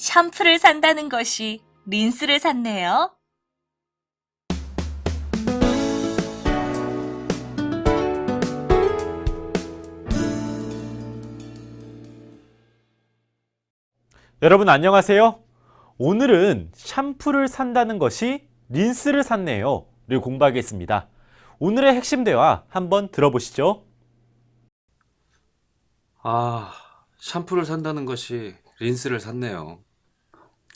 샴푸를 산다는 것이 린스를 샀네요. 여러분 안녕하세요. 오늘은 샴푸를 산다는 것이 린스를 샀네요 를 공부하겠습니다. 오늘의 핵심 대화 한번 들어보시죠. 샴푸를 산다는 것이 린스를 샀네요.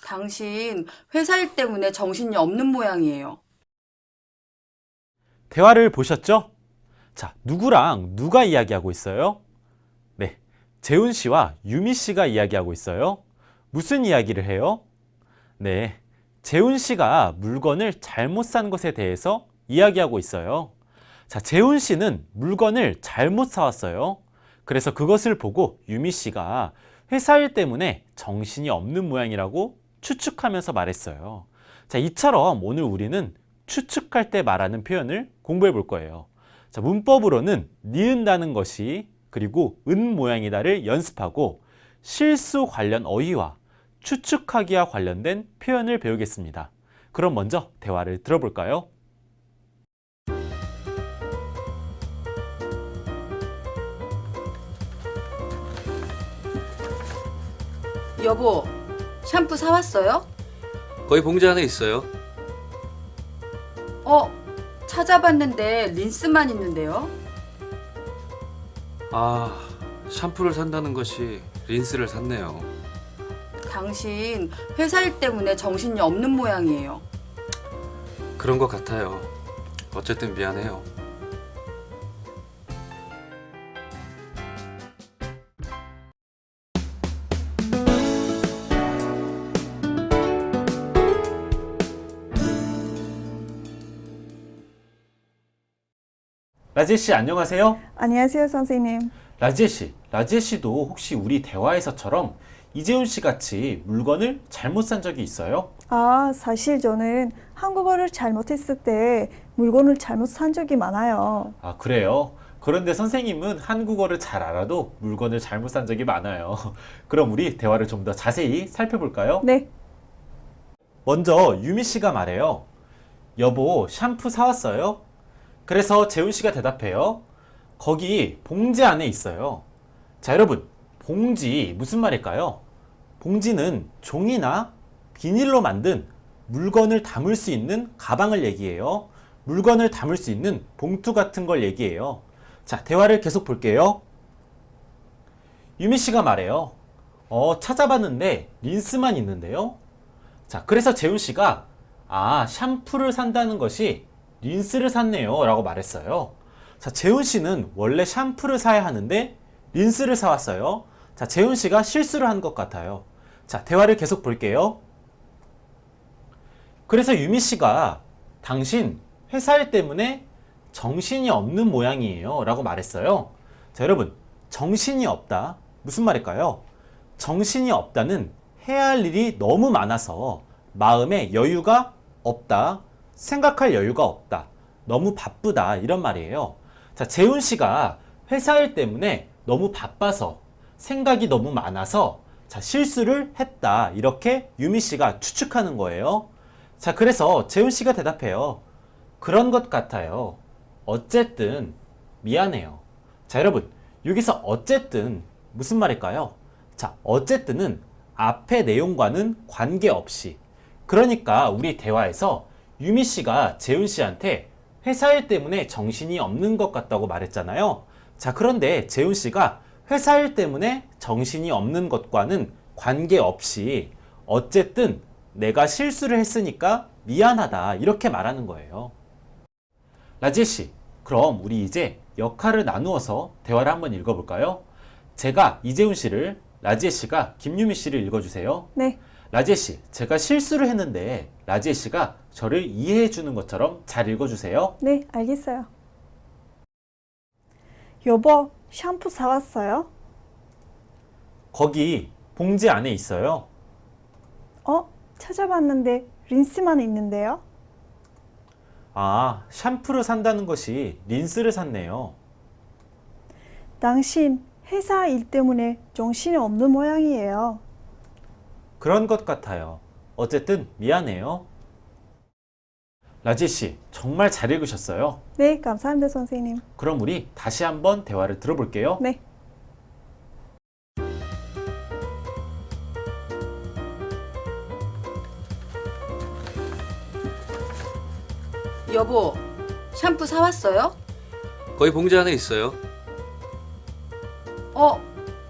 당신 회사 일 때문에 정신이 없는 모양이에요. 대화를 보셨죠? 자, 누구랑 누가 이야기하고 있어요? 네, 재훈 씨와 유미 씨가 이야기하고 있어요. 무슨 이야기를 해요? 네, 재훈 씨가 물건을 잘못 산 것에 대해서 이야기하고 있어요. 자, 재훈 씨는 물건을 잘못 사왔어요. 그래서 그것을 보고 유미 씨가 회사 일 때문에 정신이 없는 모양이라고 추측하면서 말했어요. 자, 이처럼 오늘 우리는 추측할 때 말하는 표현을 공부해 볼 거예요. 자, 문법으로는 니은다는 것이 그리고 은 모양이다를 연습하고 실수 관련 어휘와 추측하기와 관련된 표현을 배우겠습니다. 그럼 먼저 대화를 들어볼까요? 여보, 샴푸 사왔어요? 거기 봉지 안에 있어요. 찾아봤는데 린스만 있는데요. 샴푸를 산다는 것이 린스를 샀네요. 당신 회사 일 때문에 정신이 없는 모양이에요. 그런 것 같아요. 어쨌든 미안해요. 라지혜 씨 안녕하세요. 안녕하세요, 선생님. 라지혜 씨도 혹시 우리 대화에서처럼 이재훈 씨 같이 물건을 잘못 산 적이 있어요? 사실 저는 한국어를 잘못했을 때 물건을 잘못 산 적이 많아요. 아, 그래요? 그런데 선생님은 한국어를 잘 알아도 물건을 잘못 산 적이 많아요. 그럼 우리 대화를 좀 더 자세히 살펴볼까요? 네, 먼저 유미 씨가 말해요. 여보, 샴푸 사왔어요? 그래서 재훈 씨가 대답해요. 거기 봉지 안에 있어요. 자, 여러분, 봉지 무슨 말일까요? 봉지는 종이나 비닐로 만든 물건을 담을 수 있는 가방을 얘기해요. 물건을 담을 수 있는 봉투 같은 걸 얘기해요. 자, 대화를 계속 볼게요. 유미 씨가 말해요. 찾아봤는데 린스만 있는데요. 자, 그래서 재훈 씨가 샴푸를 산다는 것이 린스를 샀네요 라고 말했어요. 자, 재훈 씨는 원래 샴푸를 사야 하는데 린스를 사왔어요. 자, 재훈 씨가 실수를 한 것 같아요. 자, 대화를 계속 볼게요. 그래서 유미 씨가 당신 회사 일 때문에 정신이 없는 모양이에요 라고 말했어요. 자, 여러분, 정신이 없다 무슨 말일까요? 정신이 없다는 해야 할 일이 너무 많아서 마음에 여유가 없다, 생각할 여유가 없다, 너무 바쁘다 이런 말이에요. 자, 재훈 씨가 회사 일 때문에 너무 바빠서 생각이 너무 많아서 실수를 했다 이렇게 유미 씨가 추측하는 거예요. 자, 그래서 재훈 씨가 대답해요. 그런 것 같아요. 어쨌든 미안해요. 자, 여러분, 여기서 어쨌든 무슨 말일까요? 자, 어쨌든은 앞의 내용과는 관계없이, 그러니까 우리 대화에서 유미 씨가 재훈 씨한테 회사 일 때문에 정신이 없는 것 같다고 말했잖아요. 자, 그런데 재훈 씨가 회사 일 때문에 정신이 없는 것과는 관계없이 어쨌든 내가 실수를 했으니까 미안하다 이렇게 말하는 거예요. 라지혜 씨, 그럼 우리 이제 역할을 나누어서 대화를 한번 읽어볼까요? 제가 이재훈 씨를, 라지혜 씨가 김유미 씨를 읽어주세요. 네. 라지혜 씨, 제가 실수를 했는데 라지혜 씨가 저를 이해해 주는 것처럼 잘 읽어주세요. 네, 알겠어요. 여보, 샴푸 사왔어요? 거기 봉지 안에 있어요. 찾아봤는데 린스만 있는데요. 샴푸를 산다는 것이 린스를 샀네요. 당신 회사 일 때문에 정신이 없는 모양이에요. 그런 것 같아요. 어쨌든 미안해요. 라지 씨, 정말 잘 읽으셨어요. 네, 감사합니다, 선생님. 그럼 우리 다시 한번 대화를 들어볼게요. 네. 여보, 샴푸 사왔어요? 거기 봉지 안에 있어요.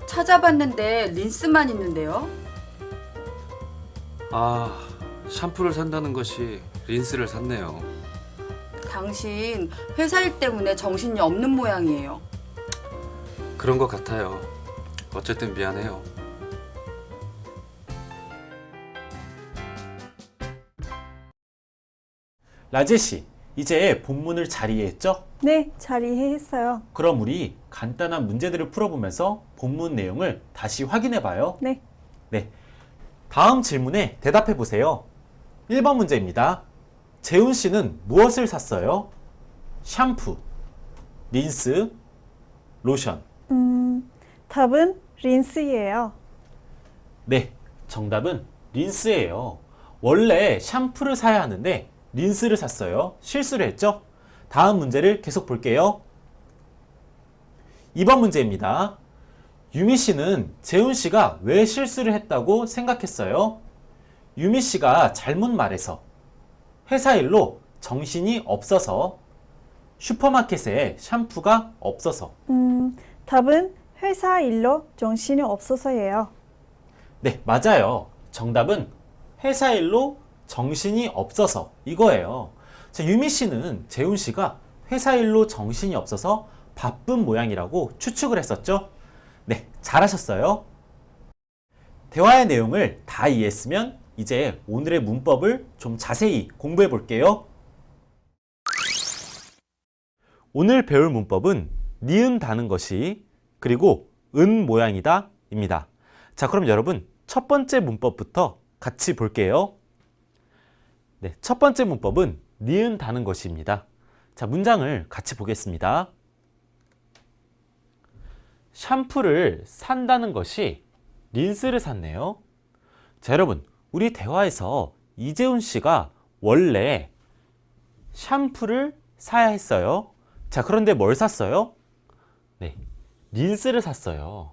찾아봤는데 린스만 있는데요. 아, 샴푸를 산다는 것이 린스를 샀네요. 당신 회사 일 때문에 정신이 없는 모양이에요. 그런 것 같아요. 어쨌든 미안해요. 라지 씨, 이제 본문을 잘 이해했죠? 네, 잘 이해했어요. 그럼 우리 간단한 문제들을 풀어보면서 본문 내용을 다시 확인해 봐요. 네. 네. 다음 질문에 대답해 보세요. 1번 문제입니다. 재훈 씨는 무엇을 샀어요? 샴푸, 린스, 로션. 답은 린스예요. 네, 정답은 린스예요. 원래 샴푸를 사야 하는데 린스를 샀어요. 실수를 했죠? 다음 문제를 계속 볼게요. 2번 문제입니다. 유미 씨는 재훈 씨가 왜 실수를 했다고 생각했어요? 유미 씨가 잘못 말해서, 회사 일로 정신이 없어서, 슈퍼마켓에 샴푸가 없어서. 답은 회사 일로 정신이 없어서예요. 네, 맞아요. 정답은 회사 일로 정신이 없어서 이거예요. 자, 유미 씨는 재훈 씨가 회사 일로 정신이 없어서 바쁜 모양이라고 추측을 했었죠? 네, 잘하셨어요. 대화의 내용을 다 이해했으면 이제 오늘의 문법을 좀 자세히 공부해 볼게요. 오늘 배울 문법은 니은다는 것이 그리고 은 모양이다 입니다. 자, 그럼 여러분 첫 번째 문법부터 같이 볼게요. 네, 첫 번째 문법은 니은다는 것입니다. 자, 문장을 같이 보겠습니다. 샴푸를 산다는 것이 린스를 샀네요. 자, 여러분 우리 대화에서 이재훈 씨가 원래 샴푸를 사야 했어요. 자, 그런데 뭘 샀어요? 네, 린스를 샀어요.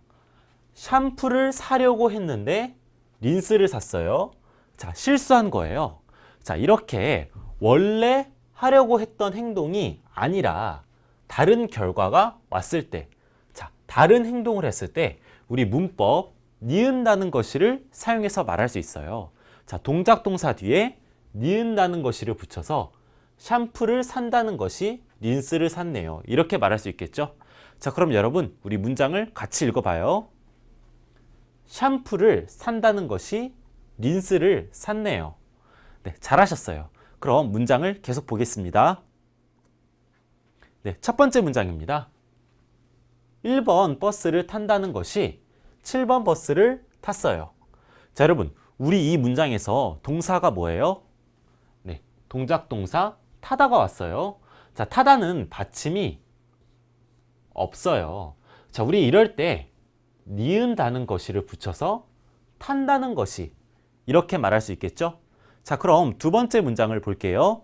샴푸를 사려고 했는데 린스를 샀어요. 자, 실수한 거예요. 자, 이렇게 원래 하려고 했던 행동이 아니라 다른 결과가 왔을 때, 자, 다른 행동을 했을 때 우리 문법 니은다는 것이를 사용해서 말할 수 있어요. 자, 동작 동사 뒤에 니은다는 것이를 붙여서 샴푸를 산다는 것이 린스를 샀네요. 이렇게 말할 수 있겠죠? 자, 그럼 여러분 우리 문장을 같이 읽어봐요. 샴푸를 산다는 것이 린스를 샀네요. 네, 잘하셨어요. 그럼 문장을 계속 보겠습니다. 네, 첫 번째 문장입니다. 1번 버스를 탄다는 것이 7번 버스를 탔어요. 자, 여러분 우리 이 문장에서 동사가 뭐예요? 네, 동작 동사 타다가 왔어요. 자, 타다는 받침이 없어요. 자, 우리 이럴 때 니은다는 것이를 붙여서 탄다는 것이 이렇게 말할 수 있겠죠? 자, 그럼 두 번째 문장을 볼게요.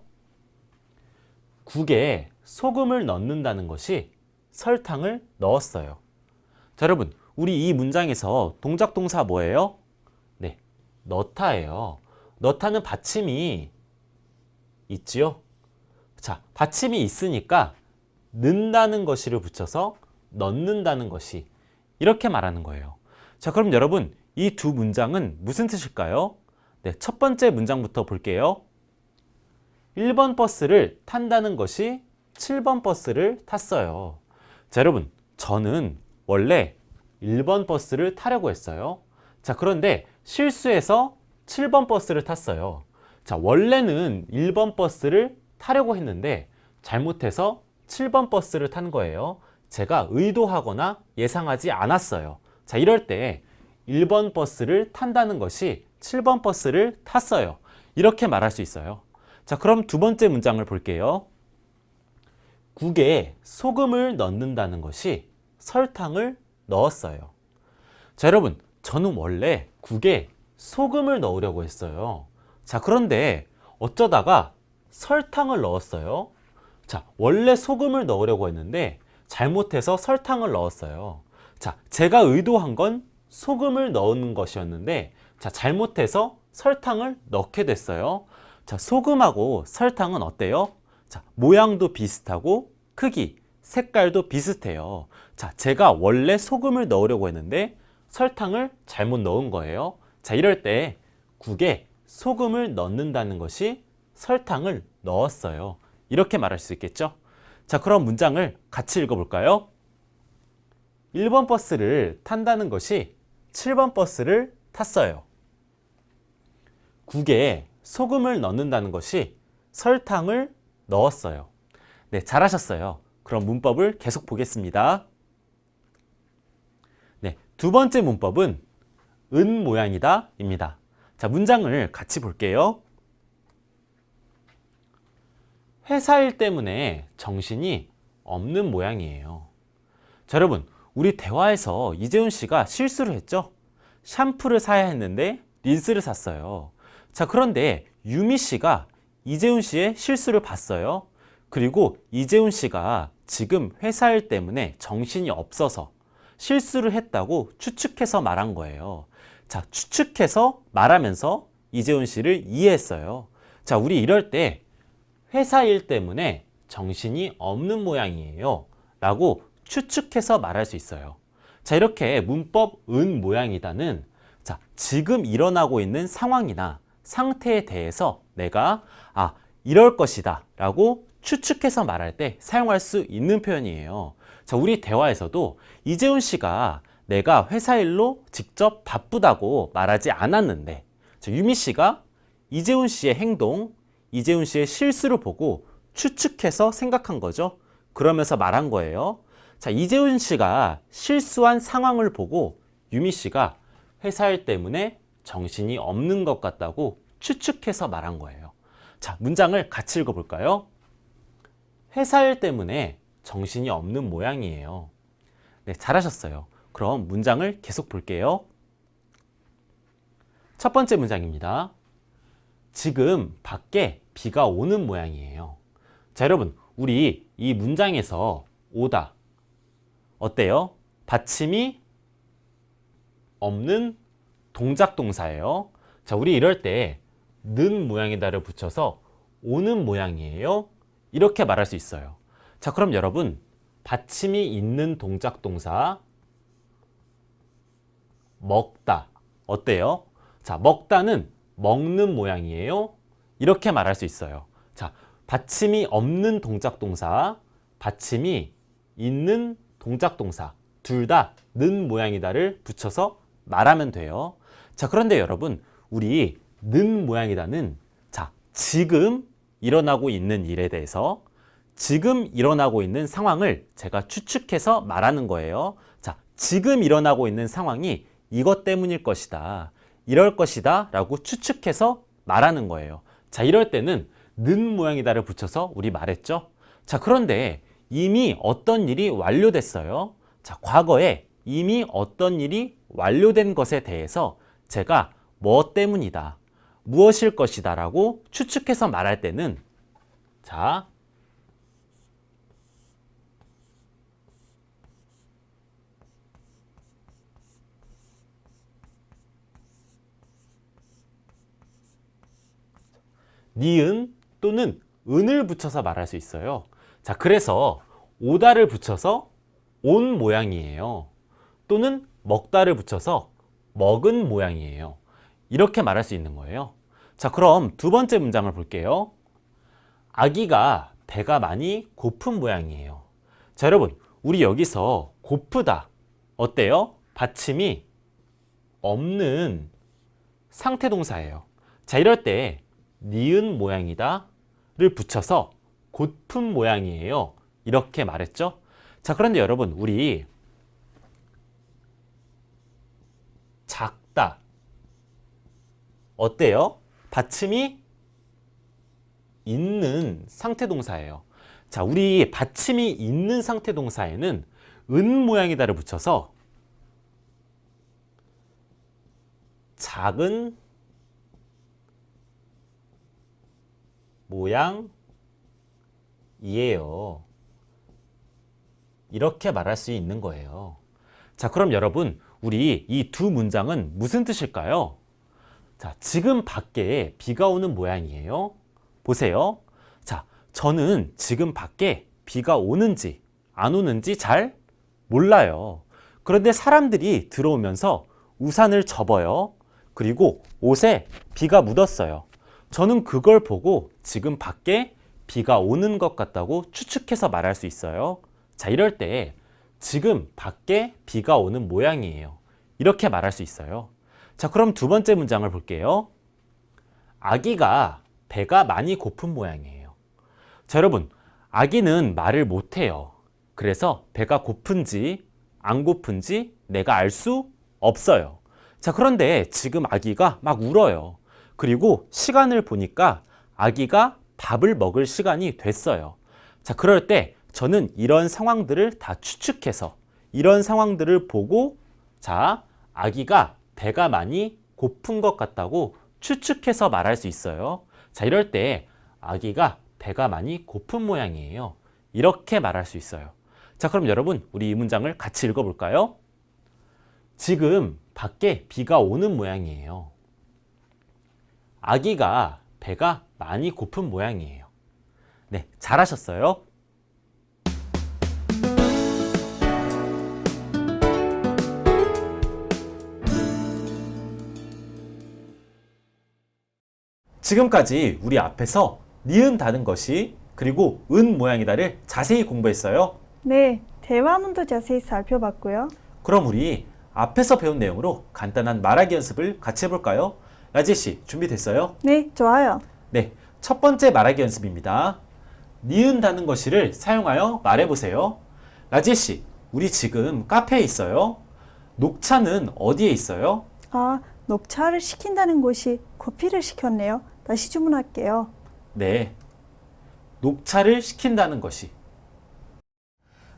국에 소금을 넣는다는 것이 설탕을 넣었어요. 자, 여러분 우리 이 문장에서 동작 동사 뭐예요? 네, 넣다예요. 넣다는 받침이 있지요? 자, 받침이 있으니까 넣는다는 것이를 붙여서 넣는다는 것이 이렇게 말하는 거예요. 자, 그럼 여러분 이 두 문장은 무슨 뜻일까요? 네, 첫 번째 문장부터 볼게요. 1번 버스를 탄다는 것이 7번 버스를 탔어요. 자, 여러분 저는 원래 1번 버스를 타려고 했어요. 자, 그런데 실수해서 7번 버스를 탔어요. 자, 원래는 1번 버스를 타려고 했는데 잘못해서 7번 버스를 탄 거예요. 제가 의도하거나 예상하지 않았어요. 자, 이럴 때 1번 버스를 탄다는 것이 7번 버스를 탔어요. 이렇게 말할 수 있어요. 자, 그럼 두 번째 문장을 볼게요. 국에 소금을 넣는다는 것이 설탕을 넣었어요. 자, 여러분 저는 원래 국에 소금을 넣으려고 했어요. 자, 그런데 어쩌다가 설탕을 넣었어요. 자, 원래 소금을 넣으려고 했는데 잘못해서 설탕을 넣었어요. 자, 제가 의도한 건 소금을 넣는 것이었는데 자, 잘못해서 설탕을 넣게 됐어요. 자, 소금하고 설탕은 어때요? 자, 모양도 비슷하고 크기, 색깔도 비슷해요. 자, 제가 원래 소금을 넣으려고 했는데 설탕을 잘못 넣은 거예요. 자, 이럴 때 국에 소금을 넣는다는 것이 설탕을 넣었어요. 이렇게 말할 수 있겠죠? 자, 그럼 문장을 같이 읽어볼까요? 1번 버스를 탄다는 것이 7번 버스를 탔어요. 국에 소금을 넣는다는 것이 설탕을 넣었어요. 네, 잘하셨어요. 그럼 문법을 계속 보겠습니다. 네, 두 번째 문법은 은 모양이다 입니다. 자, 문장을 같이 볼게요. 회사 일 때문에 정신이 없는 모양이에요. 자, 여러분, 우리 대화에서 이재훈 씨가 실수를 했죠? 샴푸를 사야 했는데 린스를 샀어요. 자, 그런데 유미 씨가 이재훈 씨의 실수를 봤어요. 그리고 이재훈 씨가 지금 회사 일 때문에 정신이 없어서 실수를 했다고 추측해서 말한 거예요. 자, 추측해서 말하면서 이재훈 씨를 이해했어요. 자, 우리 이럴 때 회사 일 때문에 정신이 없는 모양이에요 라고 추측해서 말할 수 있어요. 자, 이렇게 문법 은 모양이다는 자, 지금 일어나고 있는 상황이나 상태에 대해서 내가 이럴 것이다 라고 추측해서 말할 때 사용할 수 있는 표현이에요. 자, 우리 대화에서도 이재훈 씨가 내가 회사 일로 직접 바쁘다고 말하지 않았는데 자, 유미 씨가 이재훈 씨의 행동, 이재훈 씨의 실수를 보고 추측해서 생각한 거죠. 그러면서 말한 거예요. 자, 이재훈 씨가 실수한 상황을 보고 유미 씨가 회사 일 때문에 정신이 없는 것 같다고 추측해서 말한 거예요. 자, 문장을 같이 읽어볼까요? 회사 일 때문에 정신이 없는 모양이에요. 네, 잘하셨어요. 그럼 문장을 계속 볼게요. 첫 번째 문장입니다. 지금 밖에 비가 오는 모양이에요. 자, 여러분, 우리 이 문장에서 오다 어때요? 받침이 없는 동작 동사예요. 자, 우리 이럴 때 는 모양이다를 붙여서 오는 모양이에요. 이렇게 말할 수 있어요. 자, 그럼 여러분, 받침이 있는 동작 동사 먹다 어때요? 자, 먹다는 먹는 모양이에요. 이렇게 말할 수 있어요. 자, 받침이 없는 동작 동사, 받침이 있는 동작 동사 둘 다 는 모양이다를 붙여서 말하면 돼요. 자, 그런데 여러분, 우리 는 모양이다는 자, 지금 일어나고 있는 일에 대해서 지금 일어나고 있는 상황을 제가 추측해서 말하는 거예요. 자, 지금 일어나고 있는 상황이 이것 때문일 것이다, 이럴 것이다 라고 추측해서 말하는 거예요. 자, 이럴 때는 는 모양이다를 붙여서 우리 말했죠. 자, 그런데 이미 어떤 일이 완료됐어요. 자, 과거에 이미 어떤 일이 완료된 것에 대해서 제가 뭐 때문이다, 무엇일 것이다 라고 추측해서 말할 때는 자, 니은 또는 은을 붙여서 말할 수 있어요. 자, 그래서 오다를 붙여서 온 모양이에요. 또는 먹다를 붙여서 먹은 모양이에요. 이렇게 말할 수 있는 거예요. 자, 그럼 두 번째 문장을 볼게요. 아기가 배가 많이 고픈 모양이에요. 자, 여러분, 우리 여기서 고프다 어때요? 받침이 없는 상태 동사예요. 자, 이럴 때 니은 모양이다 를 붙여서 고픈 모양이에요. 이렇게 말했죠. 자, 그런데 여러분, 우리 작다 어때요? 받침이 있는 상태 동사예요. 자, 우리 받침이 있는 상태 동사에는 은 모양이다를 붙여서 작은 모양이에요. 이렇게 말할 수 있는 거예요. 자, 그럼 여러분, 우리 이 두 문장은 무슨 뜻일까요? 자, 지금 밖에 비가 오는 모양이에요. 보세요. 자, 저는 지금 밖에 비가 오는지 안 오는지 잘 몰라요. 그런데 사람들이 들어오면서 우산을 접어요. 그리고 옷에 비가 묻었어요. 저는 그걸 보고 지금 밖에 비가 오는 것 같다고 추측해서 말할 수 있어요. 자, 이럴 때 지금 밖에 비가 오는 모양이에요. 이렇게 말할 수 있어요. 자, 그럼 두 번째 문장을 볼게요. 아기가 배가 많이 고픈 모양이에요. 자, 여러분, 아기는 말을 못해요. 그래서 배가 고픈지 안 고픈지 내가 알 수 없어요. 자, 그런데 지금 아기가 막 울어요. 그리고 시간을 보니까 아기가 밥을 먹을 시간이 됐어요. 자, 그럴 때 저는 이런 상황들을 다 추측해서 이런 상황들을 보고 자, 아기가 배가 많이 고픈 것 같다고 추측해서 말할 수 있어요. 자, 이럴 때 아기가 배가 많이 고픈 모양이에요. 이렇게 말할 수 있어요. 자, 그럼 여러분, 우리 이 문장을 같이 읽어볼까요? 지금 밖에 비가 오는 모양이에요. 아기가 배가 많이 고픈 모양이에요. 네, 잘하셨어요. 지금까지 우리 앞에서 니은다는 것이 그리고 은 모양이다를 자세히 공부했어요. 네, 대화문도 자세히 살펴봤고요. 그럼 우리 앞에서 배운 내용으로 간단한 말하기 연습을 같이 해볼까요? 라지 씨, 준비됐어요? 네, 좋아요. 네, 첫 번째 말하기 연습입니다. 니은다는 것이를 사용하여 말해보세요. 라지 씨, 우리 지금 카페에 있어요. 녹차는 어디에 있어요? 아, 녹차를 시킨다는 곳이 커피를 시켰네요. 다시 주문할게요. 네, 녹차를 시킨다는 것이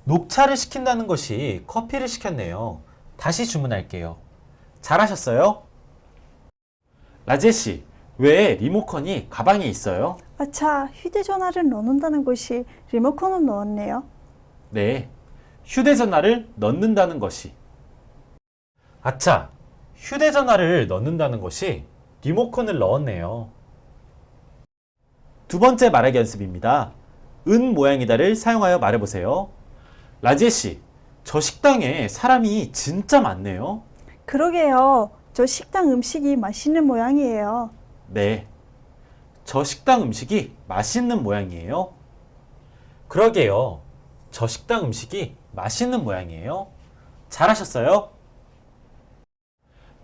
녹차를 시킨다는 것이 커피를 시켰네요. 다시 주문할게요. 잘하셨어요? 라제 씨, 왜 리모컨이 가방에 있어요? 아차, 휴대전화를 넣는다는 곳이 리모컨을 넣었네요. 네, 휴대전화를 넣는다는 것이 아차, 휴대전화를 넣는다는 것이 리모컨을 넣었네요. 두 번째 말하기 연습입니다. 은 모양이다를 사용하여 말해보세요. 라제 씨, 저 식당에 사람이 진짜 많네요. 그러게요. 저 식당 음식이 맛있는 모양이에요. 네, 저 식당 음식이 맛있는 모양이에요. 그러게요. 저 식당 음식이 맛있는 모양이에요. 잘하셨어요?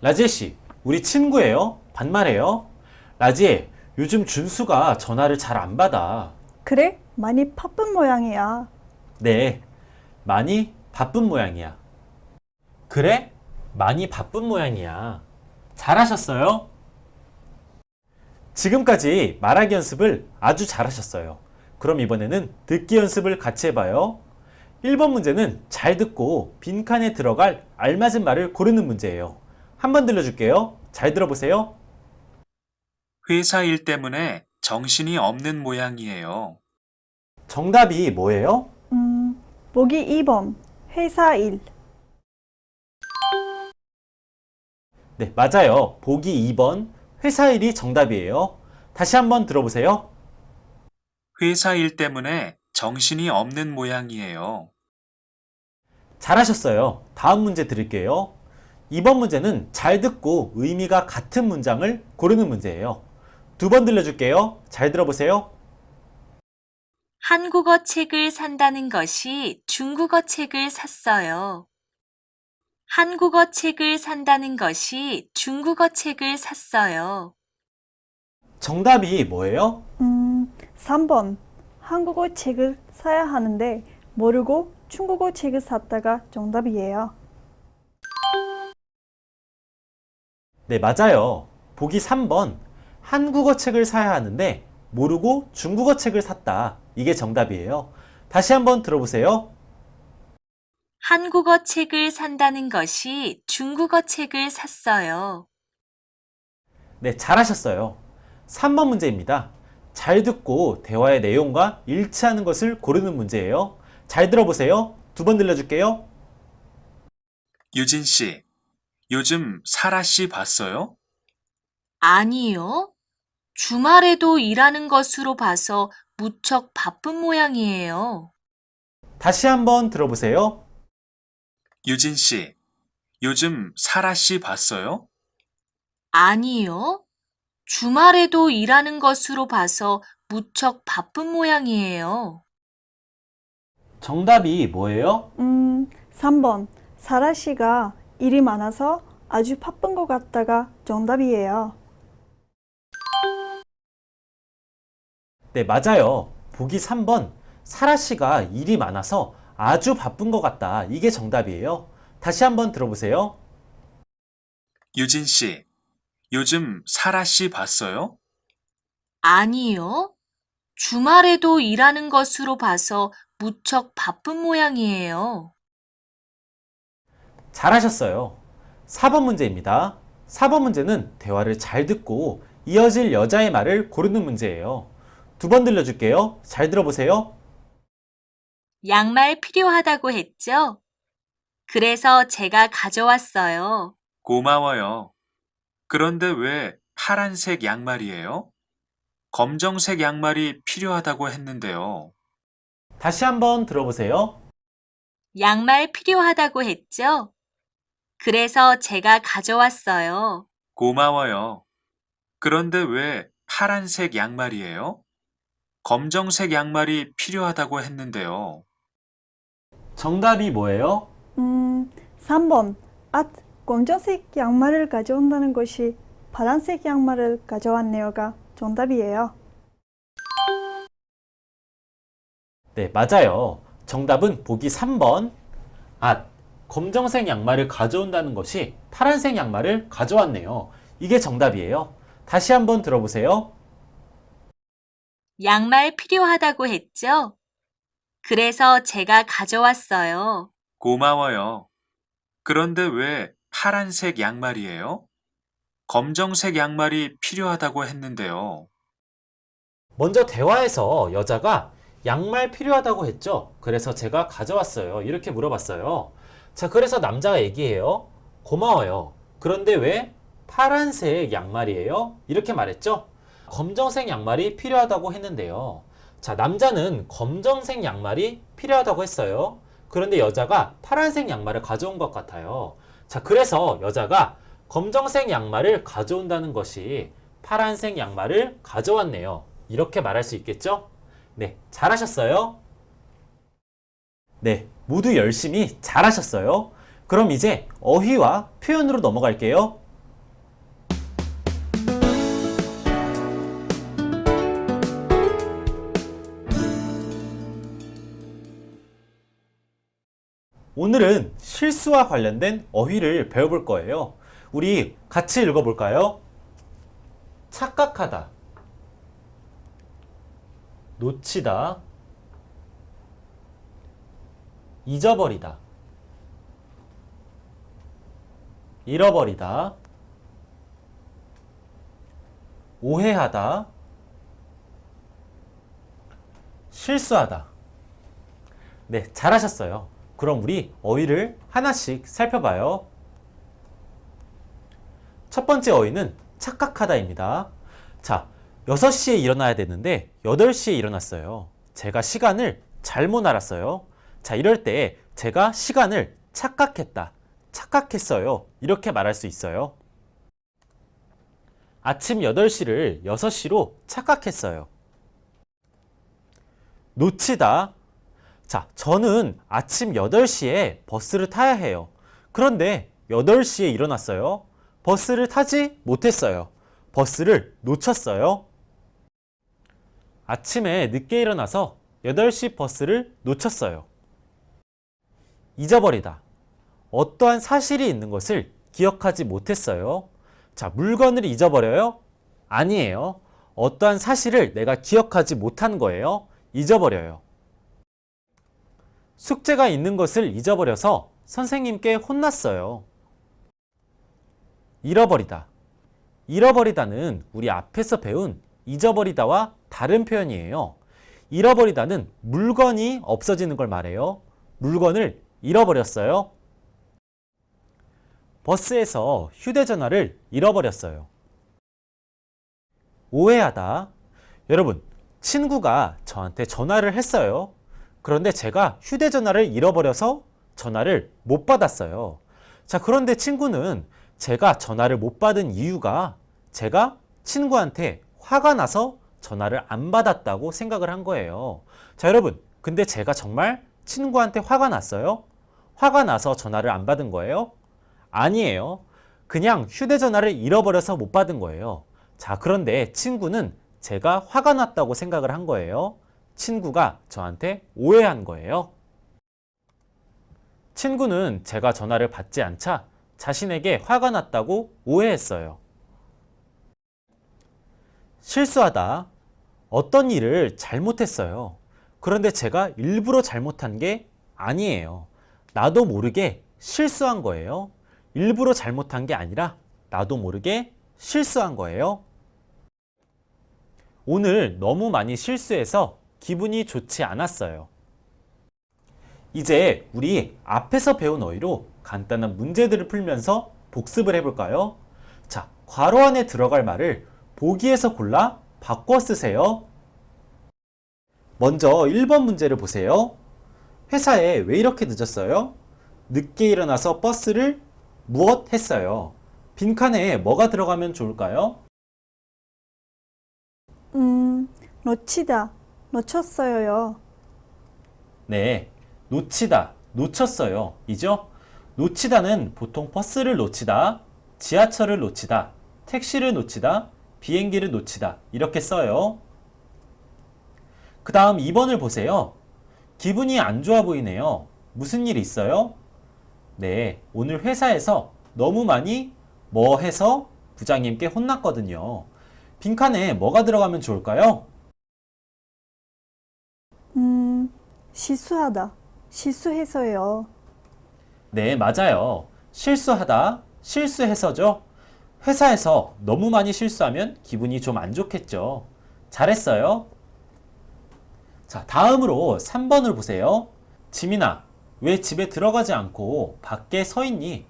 라지에 씨, 우리 친구예요? 반말해요? 라지에, 요즘 준수가 전화를 잘 안 받아. 그래? 많이 바쁜 모양이야. 네, 많이 바쁜 모양이야. 그래? 많이 바쁜 모양이야. 잘하셨어요? 지금까지 말하기 연습을 아주 잘하셨어요. 그럼 이번에는 듣기 연습을 같이 해봐요. 1번 문제는 잘 듣고 빈칸에 들어갈 알맞은 말을 고르는 문제예요. 한번 들려줄게요. 잘 들어보세요. 회사 일 때문에 정신이 없는 모양이에요. 정답이 뭐예요? 보기 2번. 회사 일. 네, 맞아요. 보기 2번 회사 일이 정답이에요. 다시 한번 들어보세요. 회사 일 때문에 정신이 없는 모양이에요. 잘하셨어요. 다음 문제 드릴게요. 이번 문제는 잘 듣고 의미가 같은 문장을 고르는 문제예요. 두 번 들려줄게요. 잘 들어보세요. 한국어 책을 산다는 것이 중국어 책을 샀어요. 한국어 책을 산다는 것이 중국어 책을 샀어요. 정답이 뭐예요? 3번. 한국어 책을 사야 하는데 모르고 중국어 책을 샀다가 정답이에요. 네, 맞아요. 보기 3번. 한국어 책을 사야 하는데 모르고 중국어 책을 샀다. 이게 정답이에요. 다시 한번 들어보세요. 한국어 책을 산다는 것이 중국어 책을 샀어요. 네, 잘하셨어요. 3번 문제입니다. 잘 듣고 대화의 내용과 일치하는 것을 고르는 문제예요. 잘 들어보세요. 2번 들려줄게요. 유진 씨, 요즘 사라 씨 봤어요? 아니요. 주말에도 일하는 것으로 봐서 무척 바쁜 모양이에요. 다시 한번 들어보세요. 유진 씨, 요즘 사라 씨 봤어요? 아니요. 주말에도 일하는 것으로 봐서 무척 바쁜 모양이에요. 정답이 뭐예요? 3번. 사라 씨가 일이 많아서 아주 바쁜 것 같다가 정답이에요. 네, 맞아요. 보기 3번. 사라 씨가 일이 많아서 아주 바쁜 것 같다. 이게 정답이에요. 다시 한번 들어보세요. 유진 씨, 요즘 사라 씨 봤어요? 아니요. 주말에도 일하는 것으로 봐서 무척 바쁜 모양이에요. 잘하셨어요. 4번 문제입니다. 4번 문제는 대화를 잘 듣고 이어질 여자의 말을 고르는 문제예요. 2번 들려줄게요. 잘 들어보세요. 양말 필요하다고 했죠? 그래서 제가 가져왔어요. 고마워요. 그런데 왜 파란색 양말이에요? 검정색 양말이 필요하다고 했는데요. 다시 한번 들어보세요. 양말 필요하다고 했죠? 그래서 제가 가져왔어요. 고마워요. 그런데 왜 파란색 양말이에요? 검정색 양말이 필요하다고 했는데요. 정답이 뭐예요? 3번. 검정색 양말을 가져온다는 것이 파란색 양말을 가져왔네요가 정답이에요. 네, 맞아요. 정답은 보기 3번. 검정색 양말을 가져온다는 것이 파란색 양말을 가져왔네요. 이게 정답이에요. 다시 한번 들어보세요. 양말 필요하다고 했죠? 그래서 제가 가져왔어요. 고마워요. 그런데 왜 파란색 양말이에요? 검정색 양말이 필요하다고 했는데요. 먼저 대화에서 여자가 양말 필요하다고 했죠. 그래서 제가 가져왔어요. 이렇게 물어봤어요. 자, 그래서 남자가 얘기해요. 고마워요. 그런데 왜 파란색 양말이에요? 이렇게 말했죠. 검정색 양말이 필요하다고 했는데요. 자, 남자는 검정색 양말이 필요하다고 했어요. 그런데 여자가 파란색 양말을 가져온 것 같아요. 자, 그래서 여자가 검정색 양말을 가져온다는 것이 파란색 양말을 가져왔네요. 이렇게 말할 수 있겠죠? 네, 잘하셨어요. 네, 모두 열심히 잘하셨어요. 그럼 이제 어휘와 표현으로 넘어갈게요. 오늘은 실수와 관련된 어휘를 배워볼 거예요. 우리 같이 읽어볼까요? 착각하다, 놓치다, 잊어버리다, 잃어버리다, 오해하다, 실수하다. 네, 잘하셨어요. 그럼 우리 어휘를 하나씩 살펴봐요. 첫 번째 어휘는 착각하다입니다. 자, 6시에 일어나야 되는데 8시에 일어났어요. 제가 시간을 잘못 알았어요. 자, 이럴 때 제가 시간을 착각했다, 착각했어요. 이렇게 말할 수 있어요. 아침 8시를 6시로 착각했어요. 놓치다. 자, 저는 아침 8시에 버스를 타야 해요. 그런데 8시에 일어났어요. 버스를 타지 못했어요. 버스를 놓쳤어요. 아침에 늦게 일어나서 8시 버스를 놓쳤어요. 잊어버리다. 어떠한 사실이 있는 것을 기억하지 못했어요. 자, 물건을 잊어버려요? 아니에요. 어떠한 사실을 내가 기억하지 못한 거예요. 잊어버려요. 숙제가 있는 것을 잊어버려서 선생님께 혼났어요. 잃어버리다. 잃어버리다는 우리 앞에서 배운 잊어버리다와 다른 표현이에요. 잃어버리다는 물건이 없어지는 걸 말해요. 물건을 잃어버렸어요. 버스에서 휴대전화를 잃어버렸어요. 오해하다. 여러분, 친구가 저한테 전화를 했어요. 그런데 제가 휴대전화를 잃어버려서 전화를 못 받았어요. 자, 그런데 친구는 제가 전화를 못 받은 이유가 제가 친구한테 화가 나서 전화를 안 받았다고 생각을 한 거예요. 자, 여러분, 근데 제가 정말 친구한테 화가 났어요? 화가 나서 전화를 안 받은 거예요? 아니에요. 그냥 휴대전화를 잃어버려서 못 받은 거예요. 자, 그런데 친구는 제가 화가 났다고 생각을 한 거예요. 친구가 저한테 오해한 거예요. 친구는 제가 전화를 받지 않자 자신에게 화가 났다고 오해했어요. 실수하다. 어떤 일을 잘못했어요. 그런데 제가 일부러 잘못한 게 아니에요. 나도 모르게 실수한 거예요. 일부러 잘못한 게 아니라 나도 모르게 실수한 거예요. 오늘 너무 많이 실수해서 기분이 좋지 않았어요. 이제 우리 앞에서 배운 어휘로 간단한 문제들을 풀면서 복습을 해볼까요? 자, 괄호 안에 들어갈 말을 보기에서 골라 바꿔 쓰세요. 먼저 1번 문제를 보세요. 회사에 왜 이렇게 늦었어요? 늦게 일어나서 버스를 무엇 했어요? 빈칸에 뭐가 들어가면 좋을까요? 놓치다, 놓쳤어요. 네, 놓치다, 놓쳤어요. 이죠? 놓치다는 보통 버스를 놓치다, 지하철을 놓치다, 택시를 놓치다, 비행기를 놓치다 이렇게 써요. 그 다음 2번을 보세요. 기분이 안 좋아 보이네요. 무슨 일 있어요? 네, 오늘 회사에서 너무 많이 뭐 해서 부장님께 혼났거든요. 빈칸에 뭐가 들어가면 좋을까요? 실수하다, 실수해서요. 네, 맞아요. 실수하다, 실수해서죠. 회사에서 너무 많이 실수하면 기분이 좀 안 좋겠죠. 잘했어요. 자, 다음으로 3번을 보세요. 지민아, 왜 집에 들어가지 않고 밖에 서 있니?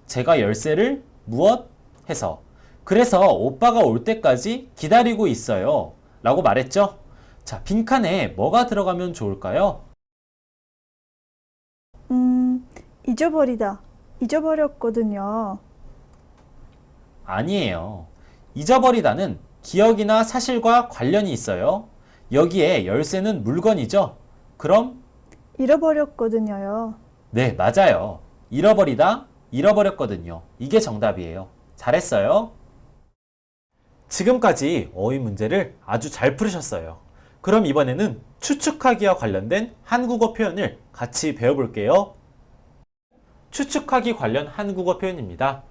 제가 열쇠를 무엇 해서 그래서 오빠가 올 때까지 기다리고 있어요. 라고 말했죠? 자, 빈칸에 뭐가 들어가면 좋을까요? 잊어버리다, 잊어버렸거든요. 아니에요. 잊어버리다는 기억이나 사실과 관련이 있어요. 여기에 열쇠는 물건이죠? 그럼? 잃어버렸거든요. 네, 맞아요. 잃어버리다, 잃어버렸거든요. 이게 정답이에요. 잘했어요. 지금까지 어휘 문제를 아주 잘 풀으셨어요. 그럼 이번에는 추측하기와 관련된 한국어 표현을 같이 배워볼게요. 추측하기 관련 한국어 표현입니다.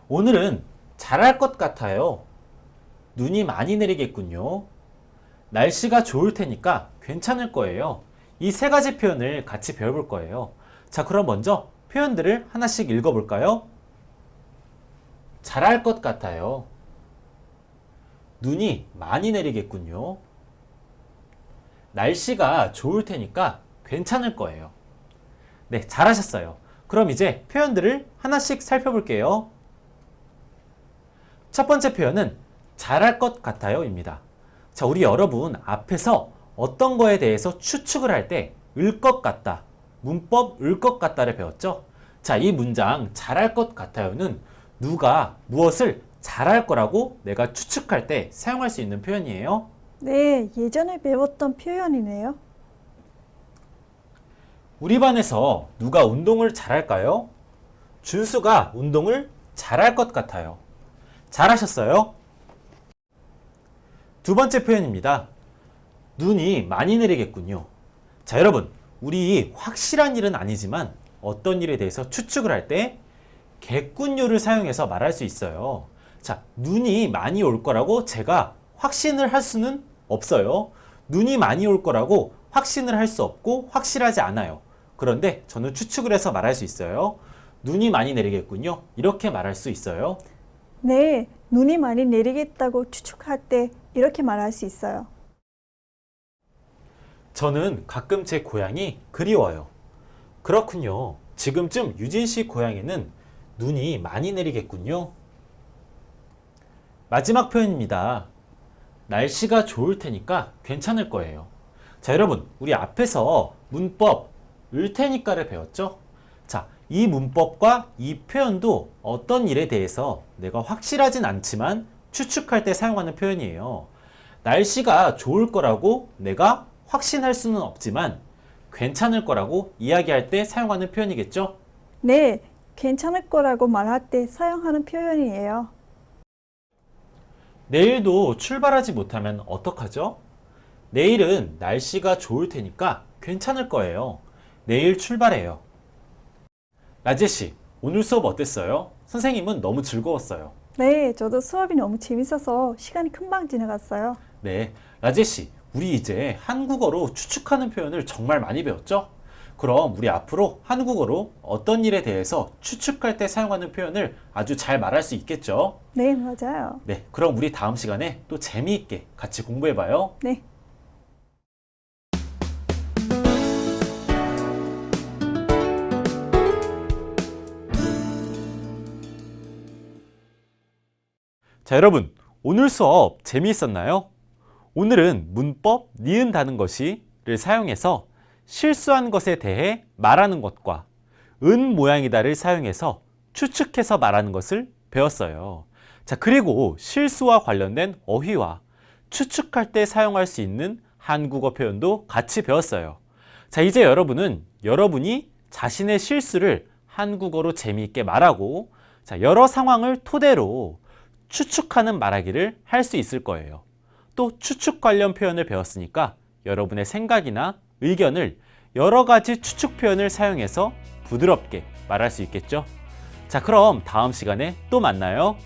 오늘은 잘할 것 같아요. 눈이 많이 내리겠군요. 날씨가 좋을 테니까 괜찮을 거예요. 이 세 가지 표현을 같이 배워볼 거예요. 자, 그럼 먼저 표현들을 하나씩 읽어볼까요? 잘할 것 같아요. 눈이 많이 내리겠군요. 날씨가 좋을 테니까 괜찮을 거예요. 네, 잘하셨어요. 그럼 이제 표현들을 하나씩 살펴볼게요. 첫 번째 표현은 잘할 것 같아요 입니다. 자, 우리 여러분 앞에서 어떤 거에 대해서 추측을 할 때 을 것 같다, 문법 을 것 같다를 배웠죠? 자, 이 문장 잘할 것 같아요는 누가 무엇을 잘할 거라고 내가 추측할 때 사용할 수 있는 표현이에요. 네, 예전에 배웠던 표현이네요. 우리 반에서 누가 운동을 잘할까요? 준수가 운동을 잘할 것 같아요. 잘하셨어요? 두 번째 표현입니다. 눈이 많이 내리겠군요. 자, 여러분, 우리 확실한 일은 아니지만 어떤 일에 대해서 추측을 할 때 겠군요를 사용해서 말할 수 있어요. 자, 눈이 많이 올 거라고 제가 확신을 할 수는 없어요. 눈이 많이 올 거라고 확신을 할 수 없고 확실하지 않아요. 그런데 저는 추측을 해서 말할 수 있어요. 눈이 많이 내리겠군요. 이렇게 말할 수 있어요. 네, 눈이 많이 내리겠다고 추측할 때 이렇게 말할 수 있어요. 저는 가끔 제 고향이 그리워요. 그렇군요. 지금쯤 유진 씨 고향에는 눈이 많이 내리겠군요. 마지막 표현입니다. 날씨가 좋을 테니까 괜찮을 거예요. 자, 여러분, 우리 앞에서 문법 을 테니까를 배웠죠? 자, 이 문법과 이 표현도 어떤 일에 대해서 내가 확실하진 않지만 추측할 때 사용하는 표현이에요. 날씨가 좋을 거라고 내가 확신할 수는 없지만 괜찮을 거라고 이야기할 때 사용하는 표현이겠죠? 네, 괜찮을 거라고 말할 때 사용하는 표현이에요. 내일도 출발하지 못하면 어떡하죠? 내일은 날씨가 좋을 테니까 괜찮을 거예요. 내일 출발해요. 라제씨, 오늘 수업 어땠어요? 선생님은 너무 즐거웠어요. 네, 저도 수업이 너무 재밌어서 시간이 금방 지나갔어요. 네, 라제씨, 우리 이제 한국어로 추측하는 표현을 정말 많이 배웠죠? 그럼 우리 앞으로 한국어로 어떤 일에 대해서 추측할 때 사용하는 표현을 아주 잘 말할 수 있겠죠? 네, 맞아요. 네, 그럼 우리 다음 시간에 또 재미있게 같이 공부해봐요. 네. 자, 여러분, 오늘 수업 재미있었나요? 오늘은 문법 니은다는 것이를 사용해서 실수한 것에 대해 말하는 것과 은 모양이다를 사용해서 추측해서 말하는 것을 배웠어요. 자, 그리고 실수와 관련된 어휘와 추측할 때 사용할 수 있는 한국어 표현도 같이 배웠어요. 자, 이제 여러분은 여러분이 자신의 실수를 한국어로 재미있게 말하고, 자, 여러 상황을 토대로 추측하는 말하기를 할 수 있을 거예요. 또 추측 관련 표현을 배웠으니까 여러분의 생각이나 의견을 여러 가지 추측 표현을 사용해서 부드럽게 말할 수 있겠죠? 자, 그럼 다음 시간에 또 만나요.